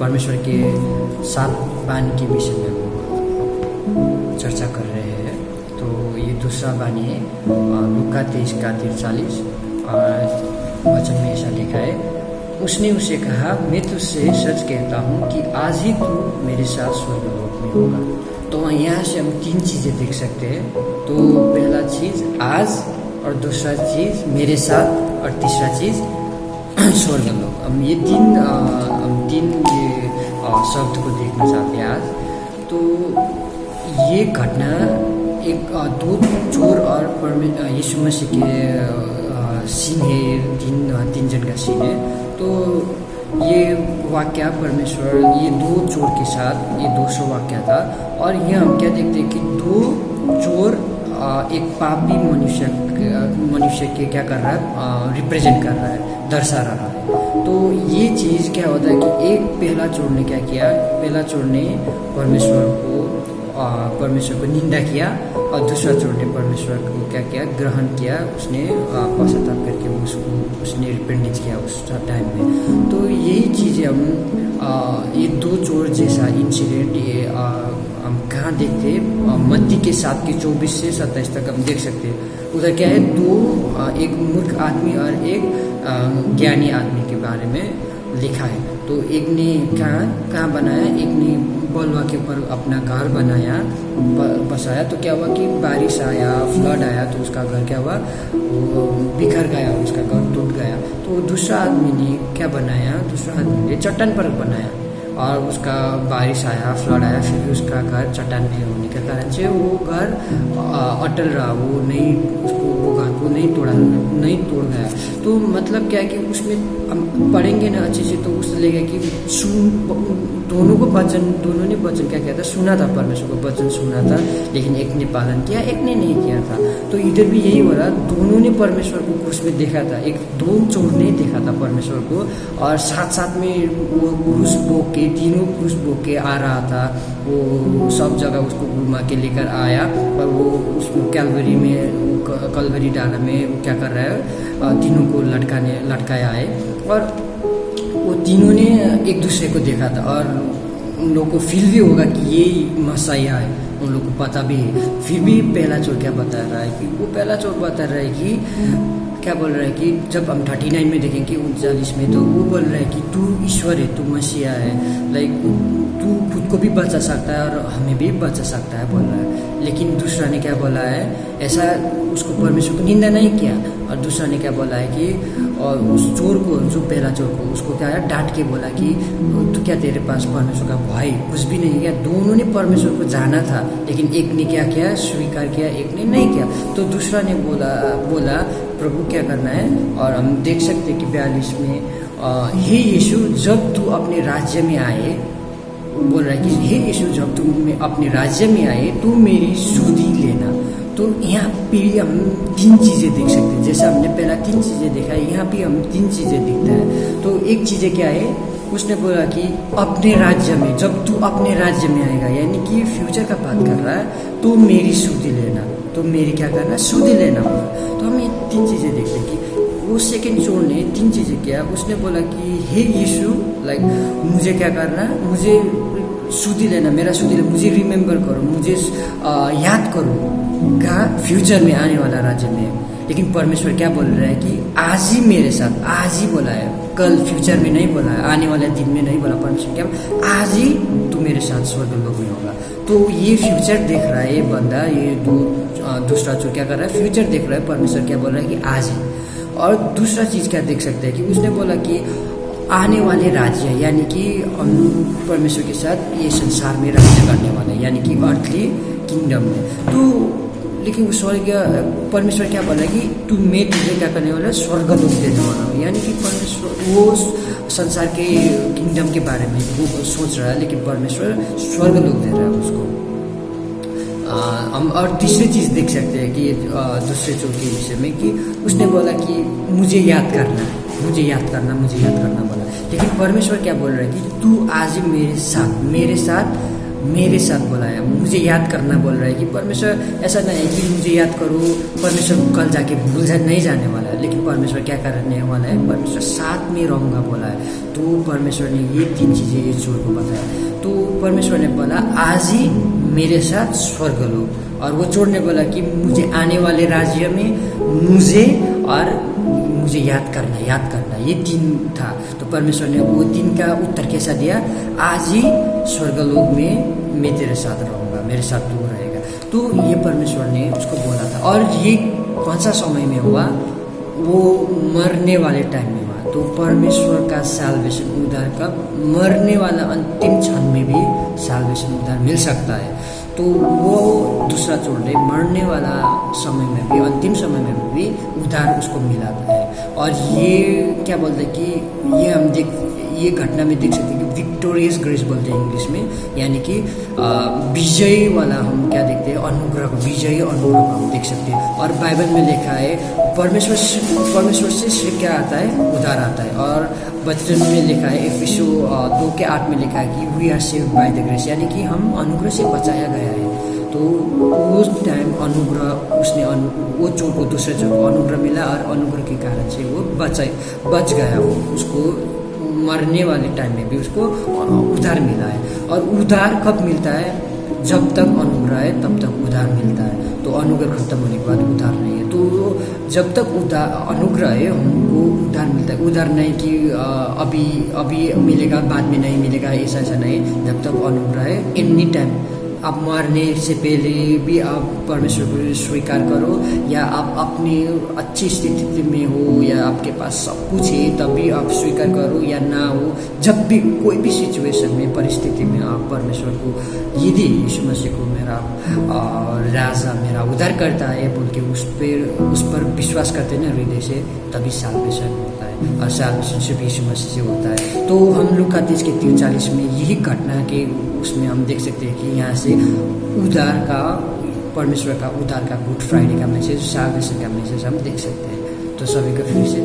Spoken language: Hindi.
परमेश्वर के 7 बानी के विषय में हम चर्चा कर रहे हैं। तो ये दूसरा बानी है लूका 23:43 वचन में ऐसा लिखा है, उसने उसे कहा, मैं तुझसे सच कहता हूँ कि आज ही तू मेरे साथ स्वर्गलोक में होगा। तो यहाँ से हम 3 चीज़ें देख सकते हैं। तो पहला चीज़ आज, और दूसरा चीज़ मेरे साथ, और तीसरा चीज़ स्वर्गलोक। हम ये तीन शब्द को देखना चाहते हैं आज। तो ये घटना एक दो चोर और यीशु मसीह के सीन है, तीन जन का सीन है। तो ये वाक्य परमेश्वर ये 2 चोर के साथ ये 200 वाक्य था। और यहाँ हम क्या देखते हैं कि 2 चोर एक पापी मनुष्य के क्या कर रहा है, रिप्रेजेंट कर रहा है, दर्शा रहा है। तो ये चीज़ क्या होता है कि एक पहला चोर ने क्या किया, पहला चोर ने परमेश्वर को निंदा किया, और दूसरा चोर ने परमेश्वर को क्या किया, ग्रहण किया। उसने पश्चाताप करके उसने रिपेंटेंस किया उस टाइम में। तो यही चीज़ें हम ये 2 चोर जैसा इंसिडेंट ये हम कहाँ देखते हैं, मत्ती के 7 के 24 से 27 तक हम देख सकते हैं। उधर क्या है, 2 एक मूर्ख आदमी और एक ज्ञानी आदमी के बारे में लिखा है। तो एक ने कहाँ बनाया, एक ने बलुआ के ऊपर अपना घर बनाया, बसाया। तो क्या हुआ कि बारिश आया, फ्लड आया, तो उसका घर क्या हुआ, वो बिखर गया, उसका घर टूट गया। तो दूसरा आदमी ने क्या बनाया, दूसरा आदमी ने चट्टान पर बनाया, और उसका बारिश आया, फ्लड आया, फिर भी उसका घर चट्टान में होने के कारण से वो घर अटल रहा, वो घर को नहीं तोड़ गया। तो मतलब क्या है कि उसमें हम पढ़ेंगे ना अच्छे से, तो उससे लगेगा कि दोनों ने वचन क्या किया था, सुना था, परमेश्वर को वचन सुना था, लेकिन एक ने पालन किया, एक ने नहीं किया था। तो इधर भी यही हो रहा, दोनों ने परमेश्वर को क्रूस में देखा था। एक 2 चोर ने देखा था परमेश्वर को, और साथ में वो क्रूस बोक के, तीनों क्रूस बोक के आ रहा था। वो सब जगह उसको घुमा के लेकर आया, और वो उसको कलवरी डाला में वो क्या कर रहा है, तीनों को लटकाया है। और वो तीनों ने एक दूसरे को देखा था, और उन लोगों को फील भी होगा कि ये मसाया है, उन लोगों को पता भी है। फिर भी पहला चोर क्या बता रहा है कि क्या बोल रहा है कि जब हम 39 में देखेंगे 39 में, तो वो बोल रहा है कि तू ईश्वर है, तू मसीहा है, लाइक तू खुद को भी बचा सकता है और हमें भी बचा सकता है, बोल रहा है। लेकिन दूसरा ने क्या बोला है, ऐसा उसको परमेश्वर को निंदा नहीं किया। और दूसरा ने क्या बोला है कि और उस चोर को, जो पहला चोर को, उसको क्या है, डांट के बोला कि तो क्या तेरे पास परमेश्वर का भय कुछ भी नहीं किया। दोनों ने परमेश्वर को जाना था, लेकिन एक ने क्या किया, स्वीकार किया, एक ने नहीं किया। तो दूसरा ने बोला प्रभु क्या करना है। और हम देख सकते कि 42 में हे यीशु, जब तू अपने राज्य में आए, बोल रहा है कि हे यीशु, जब तू अपने राज्य में आए तो मेरी सुधि लेना। तो यहाँ पे हम 3 चीज़ें देख सकते हैं। जैसा हमने पहला 3 चीज़ें देखा है, यहाँ भी हम 3 चीज़ें दिखता है। तो एक चीज़ें क्या है, उसने बोला कि अपने राज्य में, जब तू अपने राज्य में आएगा, यानी कि फ्यूचर का बात कर रहा है, तो मेरी सुधि लेना, तो मेरी क्या करना, सुधि लेना होगा। तो हम ये 3 चीज़ें देखते हैं कि वो सेकेंड चोर ने 3 चीज़ें किया। उसने बोला कि हे यीशु, लाइक मुझे क्या करना, मुझे सुधि लेना, मेरा सुधि लेना, मुझे रिमेम्बर करो, मुझे याद करो कहाँ, फ्यूचर में आने वाला राज्य में। लेकिन परमेश्वर क्या बोल रहा है कि आज ही मेरे साथ, आज ही बोला है, कल फ्यूचर में नहीं बोला है, आने वाले दिन में नहीं बोला। परमेश्वर क्या, आज ही तू मेरे साथ स्वर्गलोक में होगा। तो ये फ्यूचर देख रहा है ये बंदा, ये दूसरा चोर क्या कर रहा है, फ्यूचर देख रहा है। परमेश्वर क्या बोल रहा है कि आज ही। और दूसरा चीज़ क्या देख सकते हैं कि उसने बोला कि आने वाले राज्य, यानी कि हम परमेश्वर के साथ ये संसार में राज्य करने वाले, यानी कि अर्थली किंगडम में। तो लेकिन वो परमेश्वर क्या बोला कि मैं तुझे क्या करने वाला, स्वर्गलोक देने वाला हूँ। यानी कि परमेश्वर वो संसार के किंगडम के बारे में वो सोच रहा है, लेकिन परमेश्वर स्वर्गलोक दे रहा है उसको। हम और तीसरी चीज़ देख सकते हैं कि दूसरे चोर के विषय में कि उसने बोला कि मुझे याद करना है, मुझे याद करना बोला। लेकिन परमेश्वर क्या बोल रहा है कि तू आज ही मेरे साथ मेरे साथ बोला है, मुझे याद करना बोल रहा है कि परमेश्वर ऐसा नहीं है कि मुझे याद करो, परमेश्वर कल जाके भूल नहीं जाने वाला है, लेकिन परमेश्वर क्या करने वाला है, परमेश्वर साथ में रहूँगा बोला है। तो परमेश्वर ने ये 3 चीज़ें ये चोर को बताया। तो परमेश्वर ने बोला आज ही मेरे साथ स्वर्ग लो, और वो चोर ने बोला कि मुझे आने वाले राज्य में मुझे याद करना, ये 3 था। तो परमेश्वर ने वो 3 का उत्तर कैसा दिया, आज ही स्वर्गलोक में मैं तेरे साथ रहूँगा, मेरे साथ तू रहेगा। तो ये परमेश्वर ने उसको बोला था, और ये कौन सा समय में हुआ, वो मरने वाले टाइम में हुआ। तो परमेश्वर का साल्वेशन उद्धार का मरने वाला अंतिम क्षण में भी साल्वेशन उद्धार मिल सकता है। तो वो दूसरा चोर ने मरने वाला समय में भी, अंतिम समय में भी उद्धार उसको मिला है। और ये क्या बोलते हैं कि ये घटना में देख सकते हैं कि विक्टोरियस ग्रेस बोलते हैं इंग्लिश में, यानी कि विजय वाला हम क्या देखते हैं, अनुग्रह को, विजयी अनुग्रह को हम देख सकते हैं। और बाइबल में लिखा है परमेश्वर से क्या आता है, उद्धार आता है। और वचन में लिखा है इफिसियों 2:8 में लिखा है कि we are saved by the grace, यानी कि हम अनुग्रह से बचाया गया है। तो उस टाइम अनुग्रह वो चोर को, दूसरे चोर को अनुग्रह मिला, और अनुग्रह के कारण से वो बच गया। वो उसको मरने वाले टाइम में भी उसको उद्धार मिला है। और उद्धार कब मिलता है, जब तक अनुग्रह है तब तक उद्धार मिलता है। तो अनुग्रह खत्म होने के बाद उद्धार नहीं है। तो जब तक अनुग्रह है हमको उद्धार मिलता है। उद्धार नहीं कि अभी मिलेगा बाद में नहीं मिलेगा, ऐसा नहीं। जब तक अनुग्रह है, एनी टाइम आप मरने से पहले भी आप परमेश्वर को स्वीकार करो, या आप अपनी अच्छी स्थिति में हो या आपके पास सब कुछ है तभी आप स्वीकार करो, या ना हो, जब भी कोई भी सिचुएशन में, परिस्थिति में आप परमेश्वर को, यदि यीशु मसीह को मेरा राजा, मेरा उद्धार करता है बोल के उस पर विश्वास करते ना हृदय से, तभी साल्वेशन होता है। और साल्वेशन सिर्फ यीशु मसीह से होता है। तो हम लोग का 3:43 में यही घटना के उसमें हम देख सकते हैं कि यहाँ से उद्धार का, परमेश्वर का उद्धार का, गुड फ्राइडे का मैसेज, साल्वेशन का मैसेज हम देख सकते हैं। तो सभी को फिर से